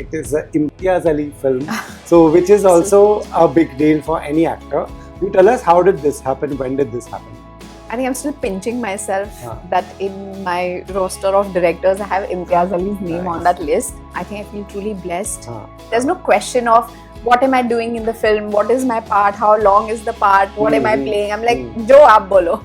It is an Imtiaz Ali film, so which is also a big deal for any actor. You tell us, how did this happen? When did this happen? I think I'm still pinching myself that in my roster of directors, I have Imtiaz Ali's name on that list. I think I feel truly blessed. There's no question of what am I doing in the film, what is my part, how long is the part, what am I playing. I'm like, Jo aap bolo.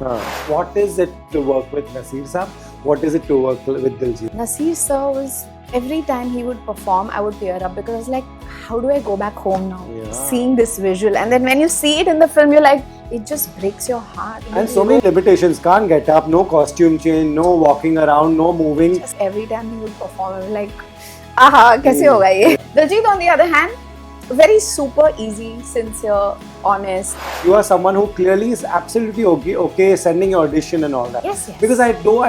What is it to work with Nasir sir? What is it to work with Diljit? Nasir sir was, every time he would perform, I would tear up because I was like, how do I go back home now? Seeing this visual, and then when you see it in the film, you're like, it just breaks your heart. And so many limitations, can't get up, no costume change, no walking around, no moving. Just every time he would perform, I'm like, aha, kaise hoga ye? Diljit, on the other hand, very super easy, sincere, honest. You are someone who clearly is absolutely okay sending your audition and all that. Yes, yes. Because I do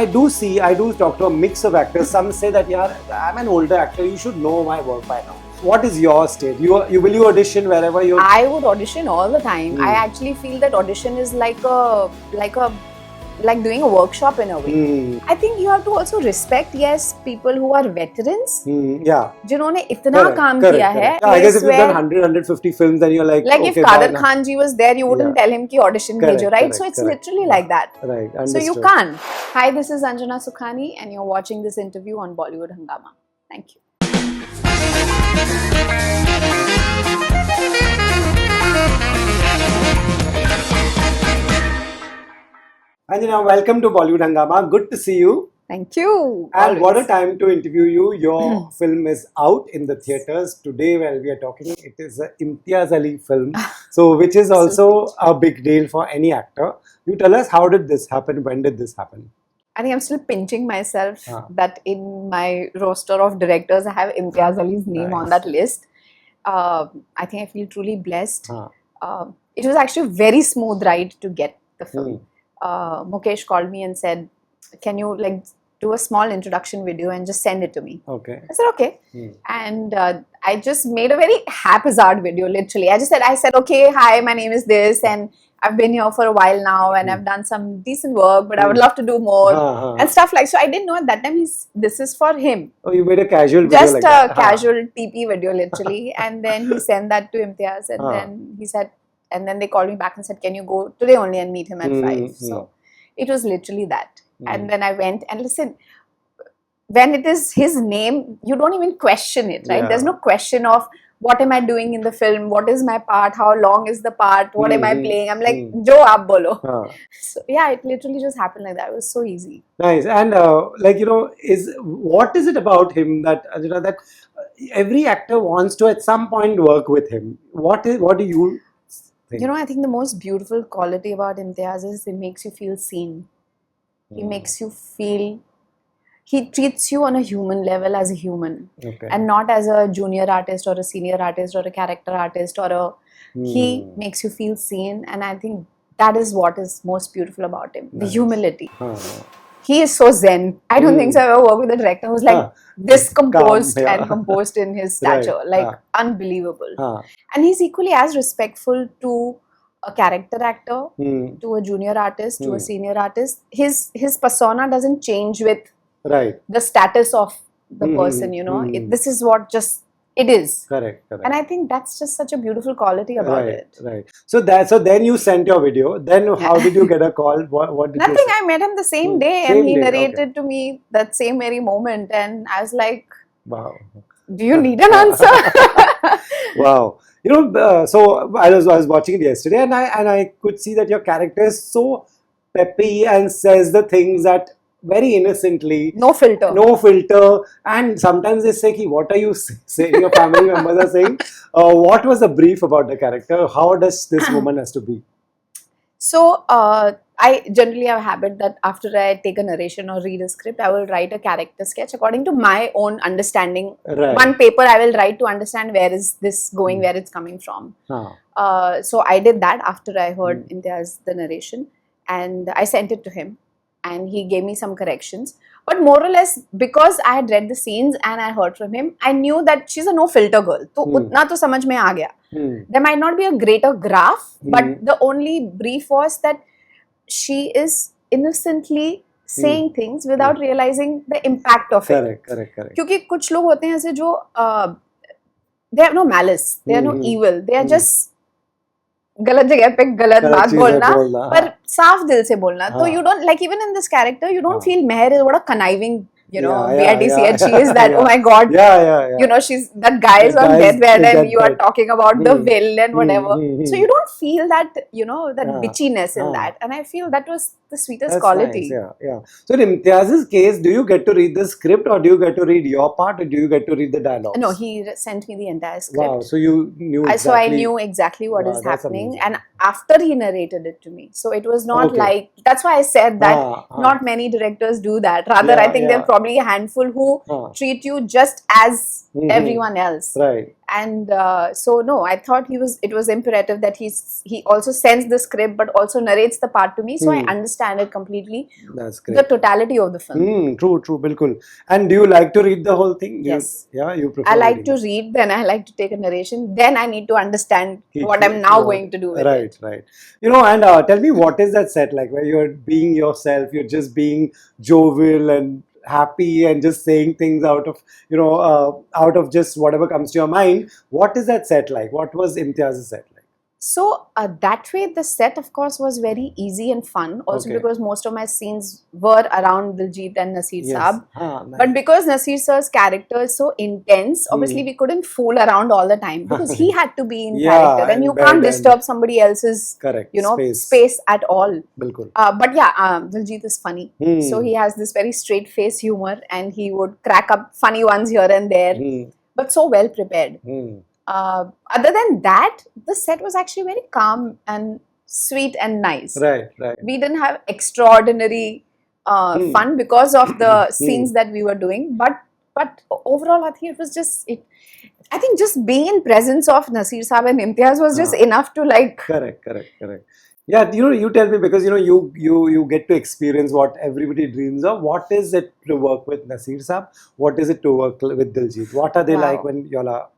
talk to a mix of actors. Some say that, yeah, I'm an older actor, you should know my work by now. What is your state? Will you audition wherever you? I would audition all the time. I actually feel that audition is like doing a workshop in a way. I think you have to also respect, yes, people who are veterans. Yeah. जिन्होंने इतना काम किया है. I guess if you've done 150 films, then you're like okay, if Kader Khan ji was there, you wouldn't tell him ki audition bhejo, right? So it's literally like that. Right. So you can't. Hi, this is Anjana Sukhani, and you're watching this interview on Bollywood Hungama. Thank you. Anjana, welcome to Bollywood Hungama. Good to see you. Thank you. And what a time to interview you. Your film is out in the theatres today. While we are talking, it is an Imtiaz Ali film, so which is also a big deal for any actor. You tell us, how did this happen? When did this happen? I think I'm still pinching myself that in my roster of directors, I have Imtiaz Ali's name on that list. I think I feel truly blessed. It was actually a very smooth ride to get the film. Mukesh called me and said, can you do a small introduction video and just send it to me? Okay. I said, okay. And I just made a very haphazard video, literally. I said, okay, hi, my name is this, and I've been here for a while now, and I've done some decent work, but I would love to do more, and stuff like. So I didn't know at that time this is for him. Oh, you made a casual video just like a that. casual TP video, literally. And then he sent that to Imtiaz, and then he said, and then they called me back and said, can you go today only and meet him at 5? So it was literally that. And then I went, and listen, when it is his name, you don't even question it, right? There's no question of what am I doing in the film, what is my part, how long is the part, what am I playing. I'm like, Jo aap bolo. So yeah, it literally just happened like that. It was so easy. Nice. And what is it about him that that every actor wants to at some point work with him? What do you think? I think the most beautiful quality about Imtiaz is it makes you feel seen. He makes you feel, he treats you on a human level as a human, and not as a junior artist or a senior artist or a character artist he makes you feel seen, and I think that is what is most beautiful about him, the humility. He is so zen. I don't think so I've ever worked with a director who's like this composed and composed in his stature, unbelievable. And he's equally as respectful to a character actor, to a junior artist, to a senior artist. His persona doesn't change with the status of the person, this is what just it is. Correct. And I think that's just such a beautiful quality about it. Right. So then you sent your video. Then how did you get a call? What did Nothing. I met him the same day, and he narrated to me that same very moment, and I was like, wow. Do you need an answer? Wow. So I was watching it yesterday, and I could see that your character is so peppy and says the things that very innocently, no filter, and sometimes they say, what are you saying? Your family members are saying, what was the brief about the character? How does this woman has to be? So I generally have a habit that after I take a narration or read a script, I will write a character sketch according to my own understanding. One paper I will write to understand where is this going, where it's coming from. So I did that after I heard Imtiaz the narration, and I sent it to him, and he gave me some corrections. But more or less, because I had read the scenes and I heard from him, I knew that she's a no filter girl. So utna to samajh mein aa gaya. There might not be a greater graph, but the only brief was that she is innocently saying things without realizing the impact of it. Correct. क्योंकि कुछ लोग होते हैं ऐसे जो they have no malice, they are no evil, they are Hmm. just गलत जगह पे गलत गलत बात चीजें बोलना, बोलना, पर हाँ, साफ दिल से बोलना. तो हाँ, you don't like, even in this character you don't हाँ. feel Meher is what a conniving, you know, Yeah, yeah, BRDC, yeah, and she is that, oh yeah, my god, yeah, yeah, you yeah. know, she's that guy The is on guy's deathbed and you are deathbed. talking about the Hmm. will and whatever. So you Hmm. don't feel that, you know, that Yeah, bitchiness in yeah. that, and I feel that was the sweetest That's quality. nice. Yeah, yeah. So in Imtiaz's case, do you get to read the script, or do you get to read your part, or do you get to read the dialogues? No, he sent me the entire script. Wow. So you knew So I exactly. knew exactly what Wow, is that's happening, amazing. and after he narrated it to me, so it was not Okay. like, that's why I said that Ah, not many directors do that. Rather, I yeah, think there are yeah. probably a handful who Ah. treat you just as everyone else. Right. And so no, I thought it was imperative that he also sends the script but also narrates the part to me, so I understand it completely, That's the great. totality of the film. True, true, bilkul. And do you like to read the whole thing? Yes. Yeah, you prefer I like reading to read, then I like to take a narration, then I need to understand it. what I'm now going to do with Right, it. right. You know, and tell me, what is that set like, where you're being yourself, you're just being jovial and happy and just saying things out of, out of just whatever comes to your mind. What is that set like? What was Imtiaz's set like? So that way the set of course was very easy and fun, also Okay. because most of my scenes were around Diljit and Nasir Yes. Saab. Nice. But because Nasir sir's character is so intense, obviously we couldn't fool around all the time, because he had to be in Yeah, character, and in you bed can't and- disturb somebody else's Correct. you know Space. space at all. Bilkul. But yeah, Diljit is funny, so he has this very straight face humor, and he would crack up funny ones here and there, but so well prepared. Other than that, the set was actually very calm and sweet and nice. Right, right. We didn't have extraordinary fun because of the scenes that we were doing, but overall I think it was just I think just being in presence of Nasir Saab and Imtiaz was just enough to like. Correct. Yeah, you tell me, because you get to experience what everybody dreams of. What is it to work with Nasir Saab? What is it to work with Diljit? What are they like when y'all are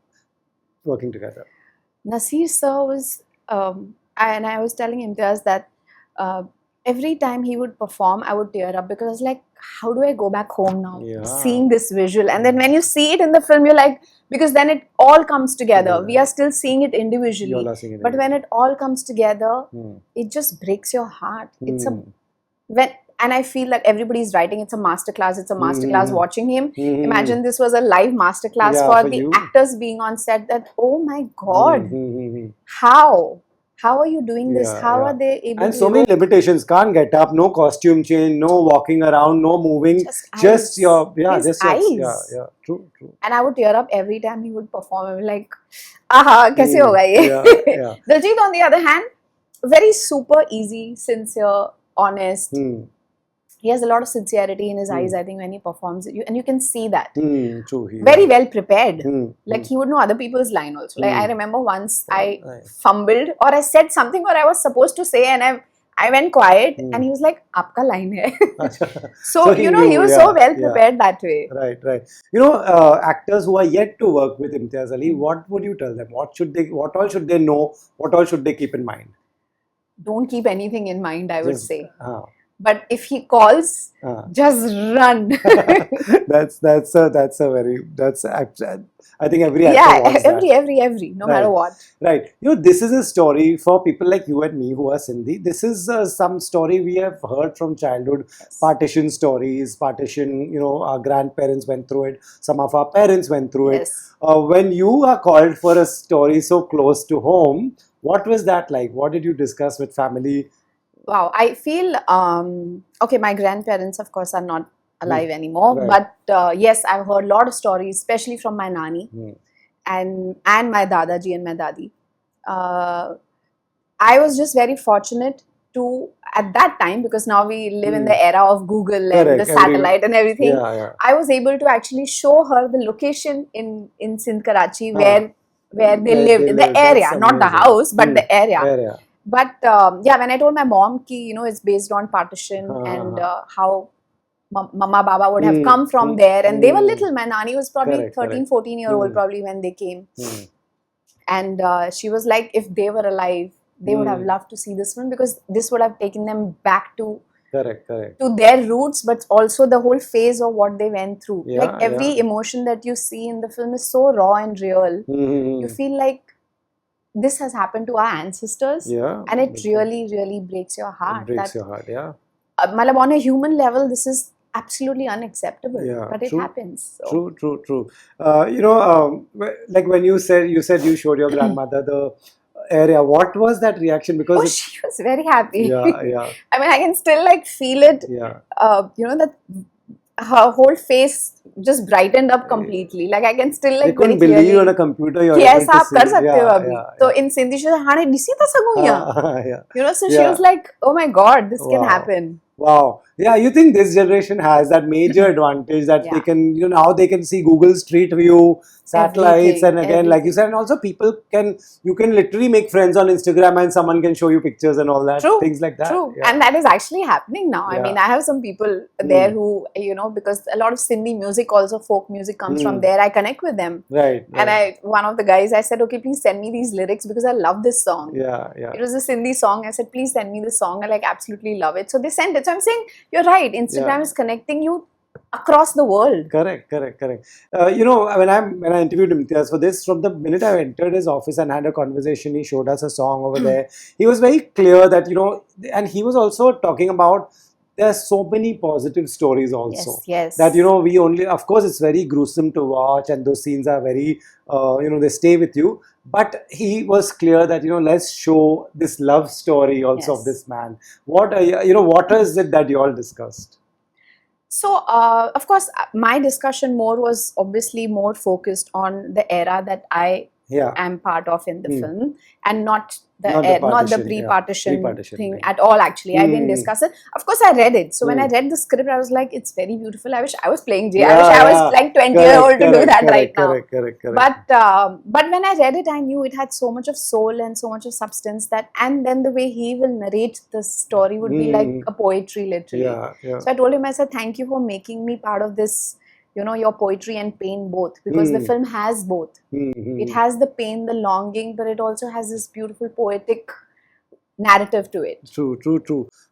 working together? Nasir sir was, and I was telling Imtiaz that every time he would perform, I would tear up, because I was like, how do I go back home now? Yeah. Seeing this visual, and then when you see it in the film, you're like, because then it all comes together. We are still seeing it individually, Y'all are seeing it but when it all comes together, it just breaks your heart. It's and I feel like everybody's writing, it's a masterclass. It's a masterclass watching him. Imagine this was a live masterclass for the you. actors being on set. That, oh my God, how are you doing this? How are they able and to? So many limitations. Can't get up. No costume change. No walking around. No moving. Just your his eyes. Yeah. True. And I would tear up every time he would perform. I'm like, aha, kaise hoga ye? Yeah. Diljit, on the other hand, very super easy, sincere, honest. He has a lot of sincerity in his eyes, I think, when he performs it. And you can see that. True. Very well prepared. Like he would know other people's line also. Like I remember once I fumbled, or I said something or I was supposed to say, and I went quiet, and he was like, "Aapka line hai." So he was so well prepared that way. Right. Actors who are yet to work with Imtiaz Ali, what would you tell them? What all should they know? What all should they keep in mind? Don't keep anything in mind, I would say. But if he calls, just run. that's I think every actor wants that. every no matter what. Right. This is a story for people like you and me who are Sindhi. This is some story we have heard from childhood. Yes. Partition stories. Partition. Our grandparents went through it. Some of our parents went through it. Yes. When you are called for a story so close to home, what was that like? What did you discuss with family? Wow, I feel, okay, my grandparents, of course, are not alive anymore. Right. But yes, I've heard a lot of stories, especially from my nani and my dadaji and my dadi. I was just very fortunate to, at that time, because now we live in the era of Google and the satellite and everything. Yeah. I was able to actually show her the location in Sindh, Karachi, where they lived, the area, not the house, but the area. But when I told my mom ki, it's based on Partition and how Mama Baba would have come from there, and they were little. My nani was probably 13, 14-year-old probably when they came. And she was like, if they were alive, they would have loved to see this one, because this would have taken them back to to their roots, but also the whole phase of what they went through. Like every emotion that you see in the film is so raw and real. You feel like this has happened to our ancestors, and it really breaks your heart. It breaks your heart, on a human level, this is absolutely unacceptable, but it happens. So. True. Like when you said you showed your grandmother the area, what was that reaction? Because she was very happy. Yeah. I mean, I can still like feel it. That her whole face just brightened up completely. Like I can still like they couldn't very believe on a computer you're able to see. So in Sindhi she said, "Hane disi ta sagu so she was like, "Oh my God, this can happen." Wow. Yeah, you think this generation has that major advantage that they can, now they can see Google Street View, satellites, and again, like you said, and also you can literally make friends on Instagram and someone can show you pictures and all that, things like that. True, and that is actually happening now. I mean, I have some people there who, because a lot of Sindhi music, also folk music comes from there. I connect with them. Right. And one of the guys, I said, okay, please send me these lyrics because I love this song. Yeah. It was a Sindhi song. I said, please send me the song. I like absolutely love it. So they sent it. So I'm saying, you're right. Instagram is connecting you across the world. Correct. When I interviewed Imtiaz for this, from the minute I entered his office and had a conversation, he showed us a song over there. He was very clear that, and he was also talking about there are so many positive stories also. Yes. That, we only, of course, it's very gruesome to watch and those scenes are very, they stay with you. But he was clear that, let's show this love story also of this man. What is it that you all discussed? So, of course, my discussion was obviously more focused on the era that I am part of in the film, and not the pre-partition thing at all. Actually, I didn't discuss it. Of course, I read it. So when I read the script, I was like, "It's very beautiful." I wish I was playing Jay. I wish I was like 20-year-old to do that right now. Correct. But when I read it, I knew it had so much of soul and so much of substance and then the way he will narrate the story would be like a poetry, literally. So I told him, I said, "Thank you for making me part of this." Your poetry and pain both, because the film has both. It has the pain, the longing, but it also has this beautiful poetic narrative to it. True.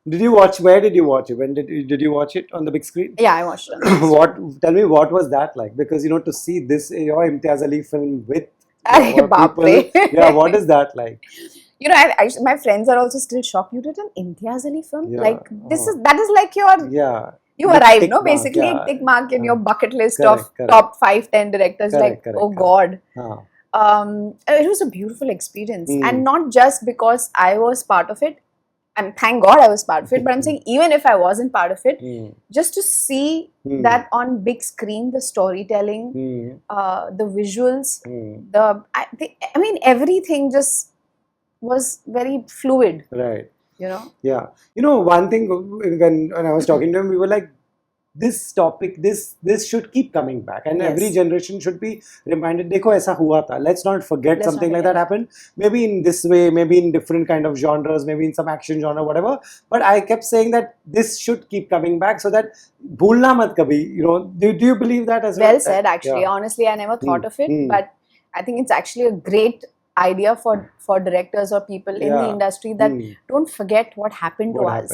Where did you watch it? When did you watch it on the big screen? Yeah, I watched it. Tell me, what was that like? Because to see this, your Imtiaz Ali film with people, what is that like? My friends are also still shocked. You did an Imtiaz Ali film? Like that is like your you arrived, basically a tick mark in your bucket list of top 5-10 directors. God. It was a beautiful experience, and not just because I was part of it, and thank God I was part of it, but I'm saying even if I wasn't part of it, just to see that on big screen, the storytelling, the visuals, I mean everything just was very fluid. Right. Yeah. One thing, when I was talking to him, we were like, this topic, this should keep coming back, and every generation should be reminded, dekho aisa hua tha. Let's not forget something like that happened. Maybe in this way, maybe in different kind of genres, maybe in some action genre, whatever. But I kept saying that this should keep coming back so that bhulna mat kabhi. Do you believe that as well? Well said, actually. Honestly, I never thought of it, but I think it's actually a great idea for directors or people in the industry that don't forget what happened to us.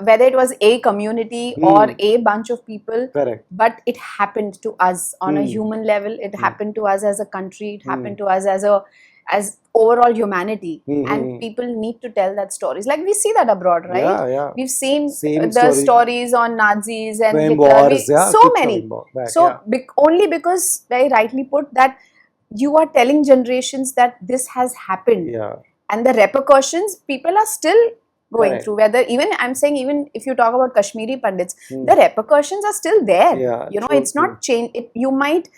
Whether it was a community or a bunch of people, but it happened to us on a human level. It happened to us as a country. It happened to us as overall humanity, and people need to tell that stories. Like we see that abroad, right? We've seen the stories on Nazis and Hitler. So many. Only because, very rightly put, that you are telling generations that this has happened, and the repercussions people are still going through. Whether even if you talk about Kashmiri Pandits, the repercussions are still there. It's not changed. You might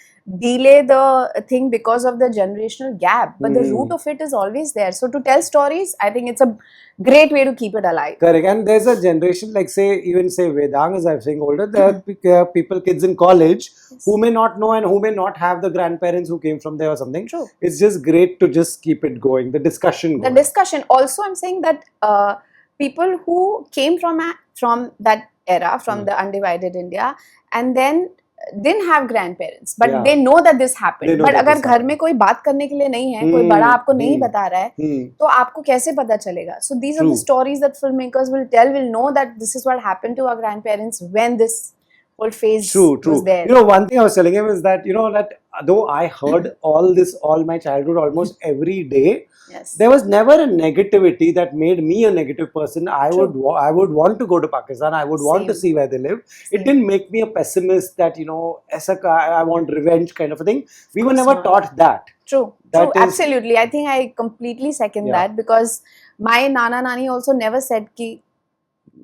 delay the thing because of the generational gap, but the root of it is always there. So to tell stories, I think it's a great way to keep it alive. Correct. And there's a generation, like even Vedang, as I'm saying older, there are people, kids in college who may not know and who may not have the grandparents who came from there or something. True. It's just great to just keep it going, the discussion going. The discussion. Also, I'm saying that people who came from that era, from the undivided India, and then didn't have grandparents, but Yeah. they know that this happened. They know But that अगर this घर happened. में कोई बात करने के लिए नहीं है, कोई बड़ा आपको नहीं बता रहा है, तो आपको कैसे पता चलेगा? So these are the True. stories that filmmakers will tell, will know that this is what happened to our grandparents when this whole phase True. was there. You know, one thing I was telling him is that, you know, that though I heard all this all my childhood almost every day, Yes. there was never a negativity that made me a negative person. I True. would want to go to Pakistan. I would want to Same. see where they live. Same. It didn't make me a pessimist that, you know, I want revenge kind of a thing. We were never not. taught that. True. That True. is- Absolutely. I think I completely second Yeah. that, because my Nana Nani also never said कि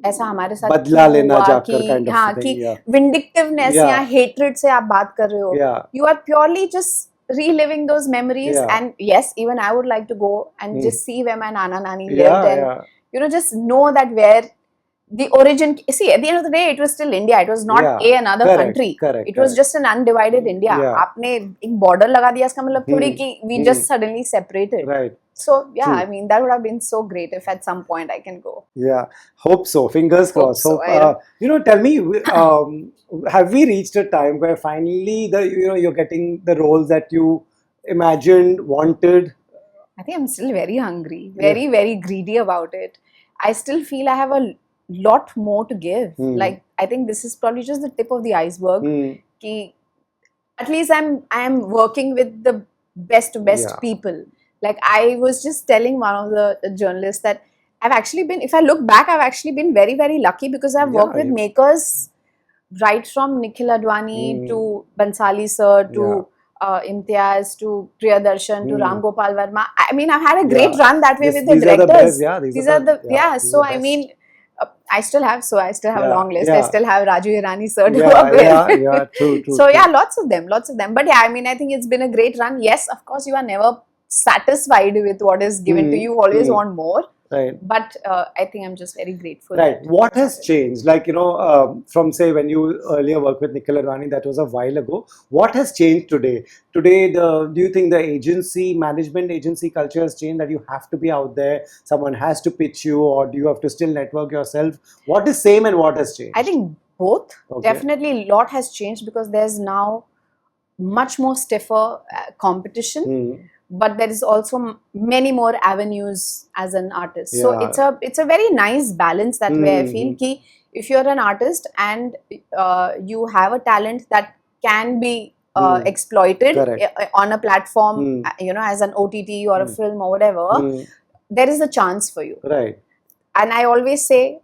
ऐसा हमारे साथ बदला क्यों लेना हुआ, जाकर कि kind of हाँ thing, कि yeah. vindictiveness Yeah. या hatred से आप बात कर रहे हो. Yeah. You are purely just reliving those memories. Yeah. And yes, even I would like to go and just see where my Nana Nani lived, Yeah, and yeah. you know, just know that where the origin. See, at the end of the day, it was still India. It was not Yeah. another Correct, country. correct, It was correct. just an undivided India. Yeah. आपने एक border लगा दिया, इसका मतलब थोड़ी कि we just suddenly separated. Right. So yeah, True. I mean, that would have been so great if at some point I can go. Yeah, hope so. Fingers Hope crossed. so, You know, tell me, have we reached a time where finally you're getting the roles that you imagined, wanted? I think I'm still very hungry, very greedy about it. I still feel I have a lot more to give. Like, I think this is probably just the tip of the iceberg. Ki, at least I am working with the best Yeah. people. Like, I was just telling one of the journalists that I've actually been, if I look back, I've actually been very lucky, because I've worked with makers right from Nikhil Advani to Bansali sir to Imtiaz to Priyadarshan to Ram Gopal Verma. I mean, I've had a great run that way with the These directors. are the best, yeah. These are the So I mean, I still have a long list. I Yeah. still have Raju Hirani sir to Yeah, work with. yeah, true. So yeah, lots of them. But yeah, I mean, I think it's been a great run. Yes, of course, you are never satisfied with what is given to you. You always want more. Right. But I think I'm just very grateful. Right. What has changed? Like, you know, from say when you earlier worked with Nikhil Advani, that was a while ago. What has changed today? Today, do you think the management agency culture has changed, that you have to be out there, someone has to pitch you, or do you have to still network yourself? What is same and what has changed? I think both. Okay. Definitely a lot has changed, because there's now much more stiffer competition. But there is also many more avenues as an artist. So it's a very nice balance that way. I feel ki if you're an artist and you have a talent that can be exploited on a platform, you know, as an OTT or a film or whatever, there is a chance for you. Right. And I always say,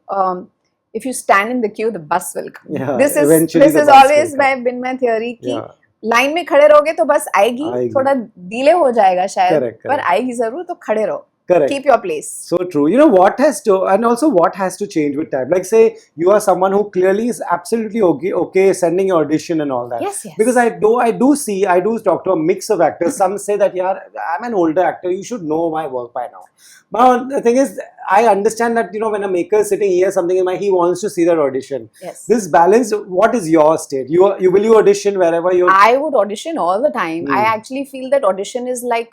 if you stand in the queue, the bus will come. Yeah, this is always been my theory. Ki line में खड़े रहोगे तो बस आएगी, थोड़ा delay हो जाएगा शायद, पर आएगी जरूर, तो खड़े रहो. Correct. Keep your place. So true. You know, what has to change with time? Like, say you are someone who clearly is absolutely okay sending your audition and all that. Yes. Because I do talk to a mix of actors. Some say that, yeah, I'm an older actor, you should know my work by now. But the thing is, I understand that, you know, when a maker is sitting here, something in mind, he wants to see that audition. Yes. This balance, what is your state? You audition wherever you? I would audition all the time. I actually feel that audition is like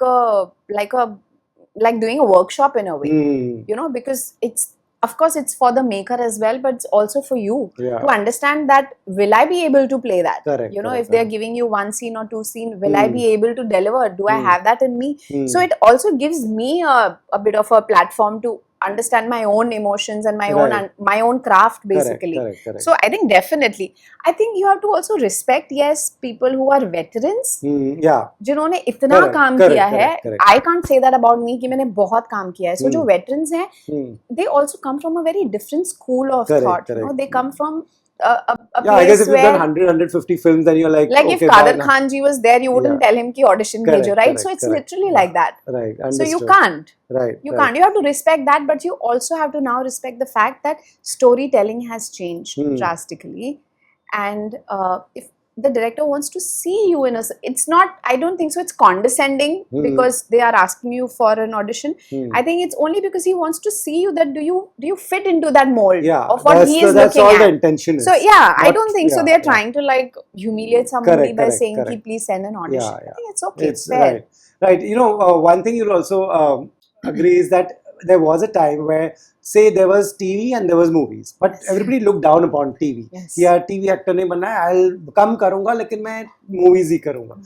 doing a workshop in a way, you know, because it's, of course, it's for the maker as well, but it's also for you to understand that, will I be able to play that? Correct, you know, correct, if they're giving you one scene or two scene, will I be able to deliver? Do I have that in me? So it also gives me a bit of a platform to understand my own emotions and my own craft, basically. Correct. So I think definitely, I think you have to also respect, yes, people who are veterans, जिन्होंने इतना काम किया है. I can't say that about me कि मैंने बहुत काम किया है. So जो veterans हैं, they also come from a very different school of thought. You know, they come from a place I guess if you've where, done 150 films, then you're like if Kader Khan ji was there, you wouldn't tell him ki audition bhejo, right? So it's literally like that. Right. So you can't. Right. You can't. You have to respect that, but you also have to now respect the fact that storytelling has changed drastically. And if the director wants to see you in it's not, I don't think so it's condescending because they are asking you for an audition. I think it's only because he wants to see you, that do you fit into that mold of what he is looking at. That's all the intention is. So I don't think so they're trying to like humiliate somebody by saying ki please send an audition. I think it's okay. It's fair. Right. You know, one thing you'll also agree is that there was a time where, say, there was TV and there was movies, but everybody looked down upon TV. Yes. Yeah, TV actor नहीं बनना है, I'll come करूँगा, लेकिन मैं movies ही करूँगा.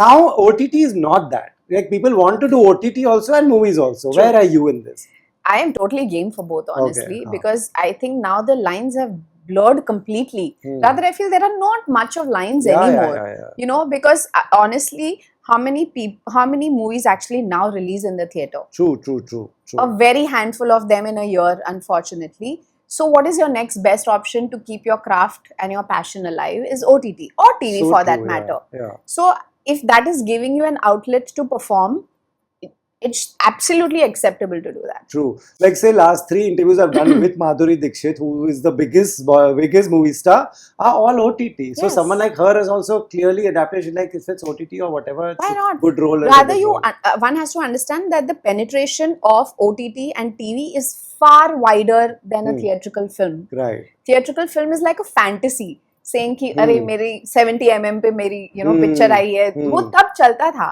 Now OTT is not that. Like, people want to do OTT also and movies also. True. Where are you in this? I am totally game for both, honestly, Okay. because I think now the lines have blurred completely. Rather, I feel there are not much of lines anymore. Yeah. You know, because honestly, how many movies actually now release in the theater? True. A very handful of them in a year, unfortunately. So what is your next best option to keep your craft and your passion alive is OTT or TV So for true, that matter. Yeah. So if that is giving you an outlet to perform, it's absolutely acceptable to do that. True. Like, say, last 3 interviews I've done with Madhuri Dixit, who is the biggest movie star, are all OTT. So Yes. someone like her is also clearly adapted. She's like, if it's OTT or whatever, it's Why a not? good role. Rather, one has to understand that the penetration of OTT and TV is far wider than a theatrical film. Right. Theatrical film is like a fantasy. Saying कि अरे मेरी 70 mm पे मेरी picture आई है, वो तब चलता था.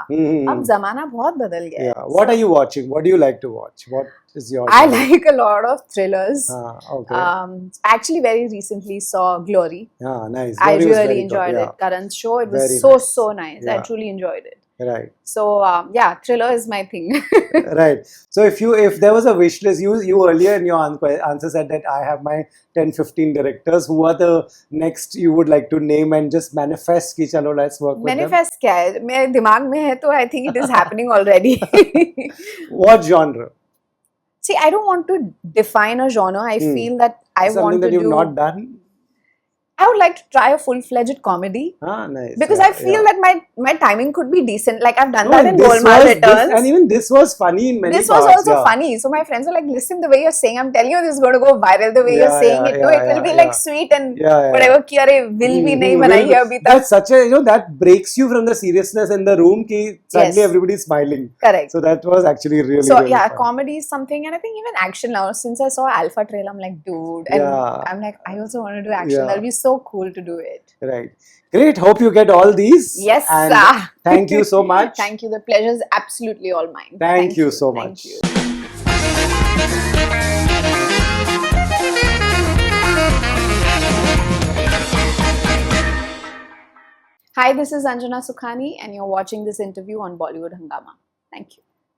अब जमाना बहुत बदल गया. Yeah. What are you watching? What do you like to watch? What is your? I like a lot of thrillers. Okay. Actually, very recently saw Glory. Yeah, nice. I Glory was really very enjoyed good. it. Karan's show, it was Very so nice. I Yeah. truly enjoyed it. Right. So yeah, thriller is my thing. Right. So if there was a wish list, you earlier in your answer said that I have my 10-15 directors. Who are the next you would like to name and just manifest कि चलो let's work with them? Manifest क्या है? मेरे दिमाग में है तो I think it is happening already. What genre? See, I don't want to define a genre. I feel that I Something want to that you've do. not done. I would like to try a full-fledged comedy. Nice. Because Yeah, I feel that my timing could be decent. Like I've done No, that in and this Golmaal was- Returns. and even this was funny in many This was parts. also yeah. funny. So my friends were like, listen, the way you're saying, I'm telling you, this is going to go viral. The way you're Yeah, saying yeah, it, no, yeah, it will be yeah, like yeah. sweet and Yeah. whatever. कि अरे will भी नहीं बनाई है अभी तक. That's such a, that breaks you from the seriousness in the room कि suddenly Yes. everybody's smiling. Correct. So that was actually really, So really yeah, fun. comedy is something, and I think even action now. Since I saw Alpha Trail, I'm like, dude, and Yeah. I'm like, I also want to do action. Yeah. That'll be so cool to do it. Right. Great. Hope you get all these. Yes. And thank you so much. Thank you. The pleasure is absolutely all mine. Thank you so Thank much. you. Hi, this is Anjana Sukhani, and you're watching this interview on Bollywood Hungama. Thank you.